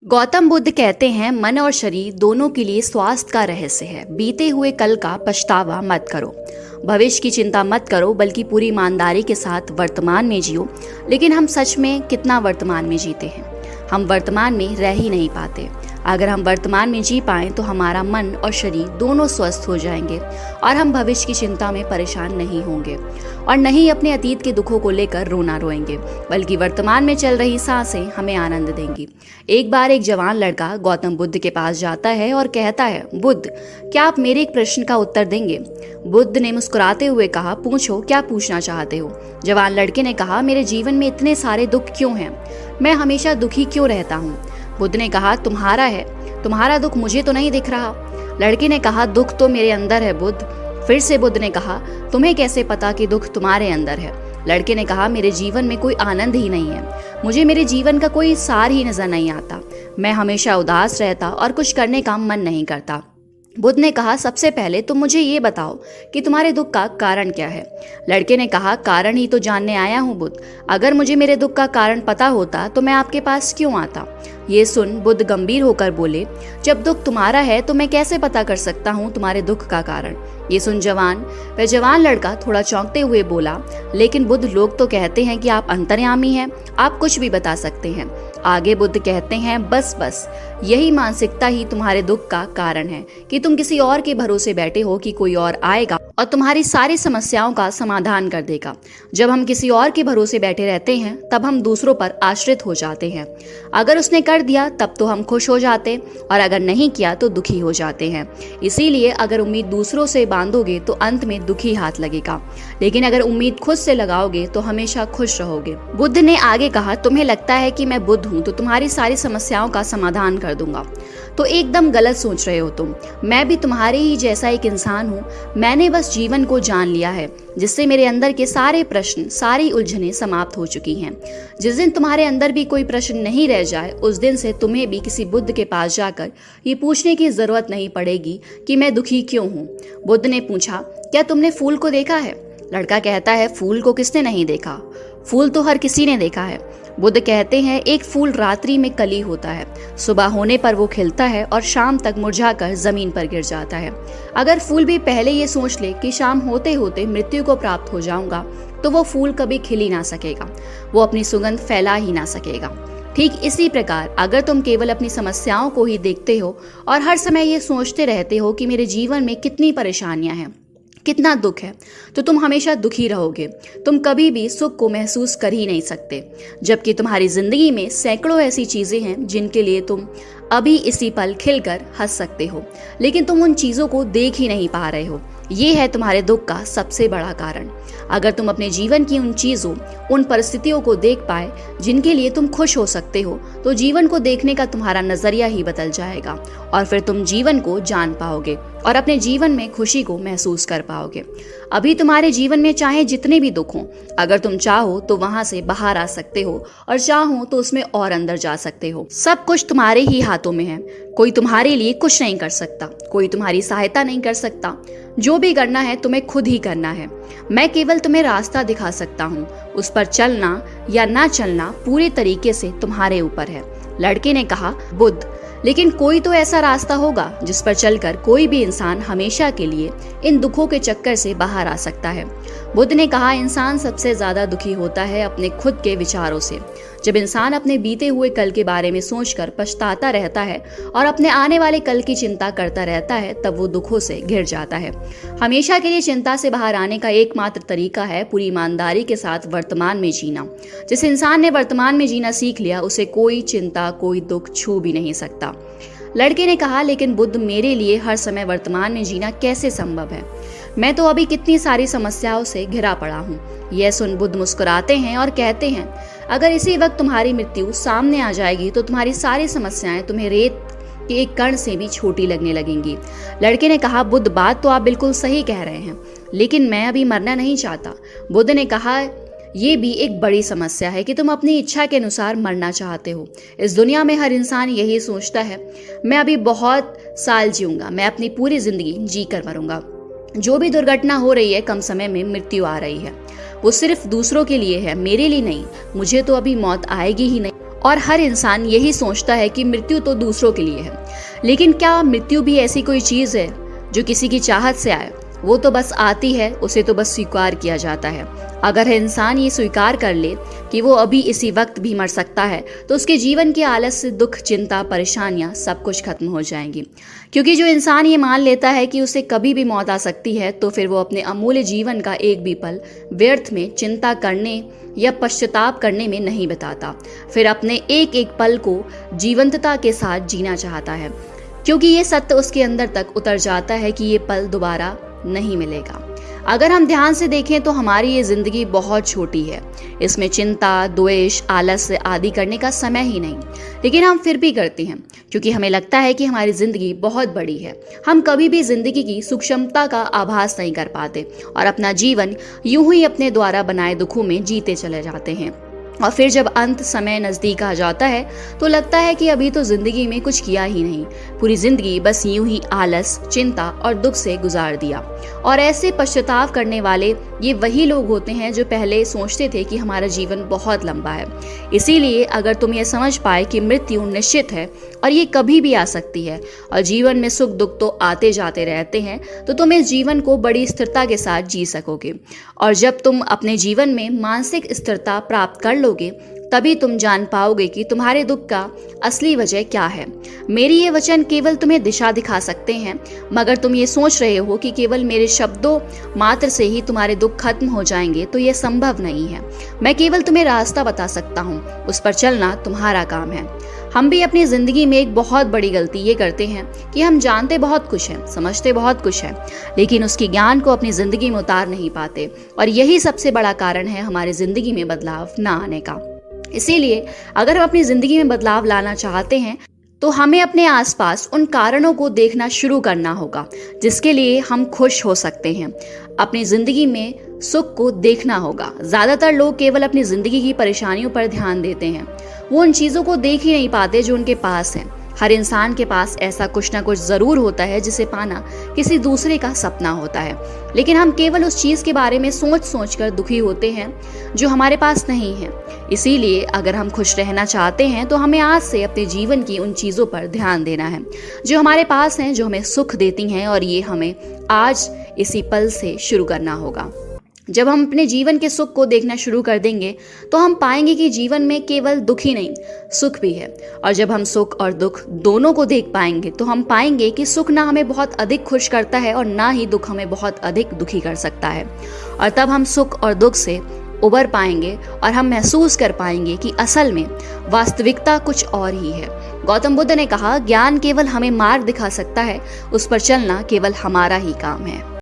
गौतम बुद्ध कहते हैं मन और शरीर दोनों के लिए स्वास्थ्य का रहस्य है। बीते हुए कल का पछतावा मत करो, भविष्य की चिंता मत करो, बल्कि पूरी ईमानदारी के साथ वर्तमान में जियो। लेकिन हम सच में कितना वर्तमान में जीते हैं? हम वर्तमान में रह ही नहीं पाते। अगर हम वर्तमान में जी पाएं तो हमारा मन और शरीर दोनों स्वस्थ हो जाएंगे और हम भविष्य की चिंता में परेशान नहीं होंगे और नहीं अपने अतीत के दुखों को लेकर रोना रोएंगे, बल्कि वर्तमान में चल रही सांसें हमें आनंद देंगी। एक बार एक जवान लड़का गौतम बुद्ध के पास जाता है और कहता है, बुद्ध, क्या आप मेरे एक प्रश्न का उत्तर देंगे? बुद्ध ने मुस्कुराते हुए कहा, पूछो, क्या पूछना चाहते हो? जवान लड़के ने कहा, मेरे जीवन में इतने सारे दुख क्यों हैं? मैं हमेशा दुखी क्यों रहता हूँ? बुद्ध ने कहा, तुम्हारा है, तुम्हारा दुख मुझे तो नहीं दिख रहा। लड़के ने कहा, दुख तो मेरे अंदर है बुद्ध। फिर से बुद्ध ने कहा, तुम्हें कैसे पता कि दुख तुम्हारे अंदर है? लड़के ने कहा, मेरे जीवन में कोई आनंद ही नहीं है, मुझे मेरे जीवन का कोई सार ही नजर नहीं आता। मैं हमेशा उदास रहता और कुछ करने का मन नहीं करता। बुद्ध ने कहा, सबसे पहले तुम मुझे ये बताओ कि तुम्हारे दुख का कारण क्या है? लड़के ने कहा, कारण ही तो जानने आया हूँ बुद्ध। अगर मुझे मेरे दुख का कारण पता होता तो मैं आपके पास क्यों आता? ये सुन बुद्ध गंभीर होकर बोले, जब दुख तुम्हारा है तो मैं कैसे पता कर सकता हूँ तुम्हारे दुख का कारण? ये सुन वह जवान लड़का थोड़ा चौंकते हुए बोला, लेकिन बुद्ध, लोग तो कहते हैं कि आप अंतर्यामी हैं, आप कुछ भी बता सकते हैं। आगे बुद्ध कहते हैं, बस यही मानसिकता ही तुम्हारे दुख का कारण है कि तुम किसी और के भरोसे बैठे हो कि कोई और आएगा और तुम्हारी सारी समस्याओं का समाधान कर देगा। जब हम किसी और के भरोसे बैठे रहते हैं तब हम दूसरों पर आश्रित हो जाते हैं। अगर उसने कर दिया तब तो हम खुश हो जाते और अगर नहीं किया तो दुखी हो जाते हैं। इसीलिए अगर उम्मीद दूसरों से बांधोगे तो अंत में दुखी हाथ लगेगा, लेकिन अगर उम्मीद खुद से लगाओगे तो हमेशा खुश रहोगे। बुद्ध ने आगे कहा, तुम्हें लगता है कि मैं बुद्ध हूँ तो तुम्हारी सारी समस्याओं का समाधान कर दूंगा, तो एकदम गलत सोच रहे हो तुम। मैं भी तुम्हारे ही जैसा एक इंसान हूँ। मैंने बस जीवन को जान लिया है, जिससे मेरे अंदर के सारे प्रश्न, सारी उलझनें समाप्त हो चुकी हैं। जिस दिन तुम्हारे अंदर भी कोई प्रश्न नहीं रह जाए, उस दिन से तुम्हें भी किसी बुद्ध के पास जाकर ये पूछने की जरूरत नहीं पड़ेगी कि मैं दुखी क्यों हूँ। बुद्ध ने पूछा, क्या तुमने फूल को देखा है? लड़का कहता है, फूल को किसने नहीं देखा? फूल तो हर किसी ने देखा है। बुद्ध कहते हैं, एक फूल रात्रि में कली होता है, सुबह होने पर वो खिलता है और शाम तक मुरझाकर जमीन पर गिर जाता है। अगर फूल भी पहले ये सोच ले कि शाम होते होते मृत्यु को प्राप्त हो जाऊंगा, तो वो फूल कभी खिल ही ना सकेगा, वो अपनी सुगंध फैला ही ना सकेगा। ठीक इसी प्रकार अगर तुम केवल अपनी समस्याओं को ही देखते हो और हर समय ये सोचते रहते हो कि मेरे जीवन में कितनी परेशानियां हैं, कितना दुख है, तो तुम हमेशा दुखी रहोगे। तुम कभी भी सुख को महसूस कर ही नहीं सकते, जबकि तुम्हारी जिंदगी में सैकड़ों ऐसी चीजें हैं जिनके लिए तुम अभी इसी पल खिलकर हंस सकते हो, लेकिन तुम उन चीजों को देख ही नहीं पा रहे हो। ये है तुम्हारे दुख का सबसे बड़ा कारण। अगर तुम अपने जीवन की उन चीजों, उन परिस्थितियों को देख पाए जिनके लिए तुम खुश हो सकते हो, तो जीवन को देखने का तुम्हारा नजरिया ही बदल जाएगा और फिर तुम जीवन को जान पाओगे और अपने जीवन में खुशी को महसूस कर पाओगे। अभी तुम्हारे जीवन में चाहे जितने भी दुख हों, अगर तुम चाहो तो वहां से बाहर आ सकते हो और चाहो तो उसमें और अंदर जा सकते हो। सब कुछ तुम्हारे ही हाथों में है। कोई तुम्हारे लिए कुछ नहीं कर सकता, कोई तुम्हारी सहायता नहीं कर सकता। जो भी करना है तुम्हें खुद ही करना है। मैं केवल तुम्हें रास्ता दिखा सकता हूँ, उस पर चलना या ना चलना पूरे तरीके से तुम्हारे ऊपर है। लड़के ने कहा, बुद्ध, लेकिन कोई तो ऐसा रास्ता होगा जिस पर चलकर कोई भी इंसान हमेशा के लिए इन दुखों के चक्कर से बाहर आ सकता है। बुद्ध ने कहा, इंसान सबसे ज्यादा दुखी होता है अपने खुद के विचारों से। जब इंसान अपने बीते हुए कल के बारे में सोचकर पछताता रहता है और अपने आने वाले कल की चिंता करता रहता है, तब वो दुखों से घिर जाता है। हमेशा के लिए चिंता से बाहर आने का एकमात्र तरीका है पूरी ईमानदारी के साथ वर्तमान में जीना। जिस इंसान ने वर्तमान में जीना सीख लिया, उसे कोई चिंता, कोई दुख छू भी नहीं सकता। लड़के ने कहा, लेकिन बुद्ध, मेरे लिए हर समय वर्तमान में जीना कैसे संभव है? मैं तो अभी कितनी सारी समस्याओं से घिरा पड़ा हूँ। यह सुन बुद्ध मुस्कुराते हैं और कहते हैं, अगर इसी वक्त तुम्हारी मृत्यु सामने आ जाएगी तो तुम्हारी सारी समस्याएं तुम्हें रेत के एक कण से भी छोटी लगने लगेंगी। लड़के ने कहा, बुद्ध, बात तो आप बिल्कुल सही कह रहे हैं, लेकिन मैं अभी मरना नहीं चाहता। बुद्ध ने कहा, ये भी एक बड़ी समस्या है कि तुम अपनी इच्छा के अनुसार मरना चाहते हो। इस दुनिया में हर इंसान यही सोचता है, मैं अभी बहुत साल जीऊंगा, मैं अपनी पूरी जिंदगी जी कर मरूंगा। जो भी दुर्घटना हो रही है, कम समय में मृत्यु आ रही है, वो सिर्फ दूसरों के लिए है, मेरे लिए नहीं। मुझे तो अभी मौत आएगी ही नहीं और हर इंसान यही सोचता है कि मृत्यु तो दूसरों के लिए है, लेकिन क्या मृत्यु भी ऐसी कोई चीज़ है जो किसी की चाहत से आए? वो तो बस आती है, उसे तो बस स्वीकार किया जाता है। अगर इंसान ये स्वीकार कर ले कि वो अभी इसी वक्त भी मर सकता है, तो उसके जीवन के आलस्य, दुख, चिंता, परेशानियां सब कुछ खत्म हो जाएंगी। क्योंकि जो इंसान ये मान लेता है कि उसे कभी भी मौत आ सकती है, तो फिर वो अपने अमूल्य जीवन का एक भी पल व्यर्थ में चिंता करने या पश्चाताप करने में नहीं बिताता। फिर अपने एक एक पल को जीवंतता के साथ जीना चाहता है, क्योंकि ये सत्य उसके अंदर तक उतर जाता है कि ये पल दोबारा नहीं मिलेगा। अगर हम ध्यान से देखें तो हमारी ये जिंदगी बहुत छोटी है। इसमें चिंता, द्वेष, आलस्य आदि करने का समय ही नहीं, लेकिन हम फिर भी करते हैं क्योंकि हमें लगता है कि हमारी जिंदगी बहुत बड़ी है। हम कभी भी जिंदगी की सूक्ष्मता का आभास नहीं कर पाते और अपना जीवन यूं ही अपने द्वारा बनाए दुखों में जीते चले जाते हैं। और फिर जब अंत समय नज़दीक आ जाता है तो लगता है कि अभी तो जिंदगी में कुछ किया ही नहीं, पूरी जिंदगी बस यूं ही आलस, चिंता और दुख से गुजार दिया। और ऐसे पश्चाताप करने वाले ये वही लोग होते हैं जो पहले सोचते थे कि हमारा जीवन बहुत लंबा है। इसीलिए अगर तुम ये समझ पाए कि मृत्यु निश्चित है और ये कभी भी आ सकती है और जीवन में सुख दुख तो आते जाते रहते हैं, तो तुम इस जीवन को बड़ी स्थिरता के साथ जी सकोगे। और जब तुम अपने जीवन में मानसिक स्थिरता प्राप्त कर लोगे, तभी तुम जान पाओगे कि तुम्हारे दुख का असली वजह क्या है। मेरी ये वचन केवल तुम्हें दिशा दिखा सकते हैं, मगर तुम ये सोच रहे हो कि केवल मेरे शब्दों मात्र से ही तुम्हारे दुख खत्म हो जाएंगे, तो ये संभव नहीं है। मैं केवल तुम्हें रास्ता बता सकता हूँ, उस पर चलना तुम्हारा काम है। हम भी अपनी जिंदगी में एक बहुत बड़ी गलती ये करते हैं कि हम जानते बहुत कुछ है, समझते बहुत कुछ है, लेकिन उसके ज्ञान को अपनी जिंदगी में उतार नहीं पाते। और यही सबसे बड़ा कारण है हमारी जिंदगी में बदलाव ना आने का। इसीलिए अगर हम अपनी जिंदगी में बदलाव लाना चाहते हैं तो हमें अपने आसपास उन कारणों को देखना शुरू करना होगा जिसके लिए हम खुश हो सकते हैं। अपनी जिंदगी में सुख को देखना होगा। ज्यादातर लोग केवल अपनी जिंदगी की परेशानियों पर ध्यान देते हैं, वो उन चीजों को देख ही नहीं पाते जो उनके पास है। हर इंसान के पास ऐसा कुछ ना कुछ जरूर होता है जिसे पाना किसी दूसरे का सपना होता है, लेकिन हम केवल उस चीज के बारे में सोच सोच कर दुखी होते हैं जो हमारे पास नहीं है। इसीलिए अगर हम खुश रहना चाहते हैं तो हमें आज से अपने जीवन की उन चीजों पर ध्यान देना है जो हमारे पास हैं, जो हमें सुख देती हैं, और ये हमें आज इसी पल से शुरू करना होगा। जब हम अपने जीवन के सुख को देखना शुरू कर देंगे तो हम पाएंगे कि जीवन में केवल दुख ही नहीं, सुख भी है। और जब हम सुख और दुख दोनों को देख पाएंगे तो हम पाएंगे कि सुख ना हमें बहुत अधिक खुश करता है और ना ही दुख हमें बहुत अधिक दुखी कर सकता है। और तब हम सुख और दुख से उबर पाएंगे और हम महसूस कर पाएंगे कि असल में वास्तविकता कुछ और ही है। गौतम बुद्ध ने कहा, ज्ञान केवल हमें मार्ग दिखा सकता है, उस पर चलना केवल हमारा ही काम है।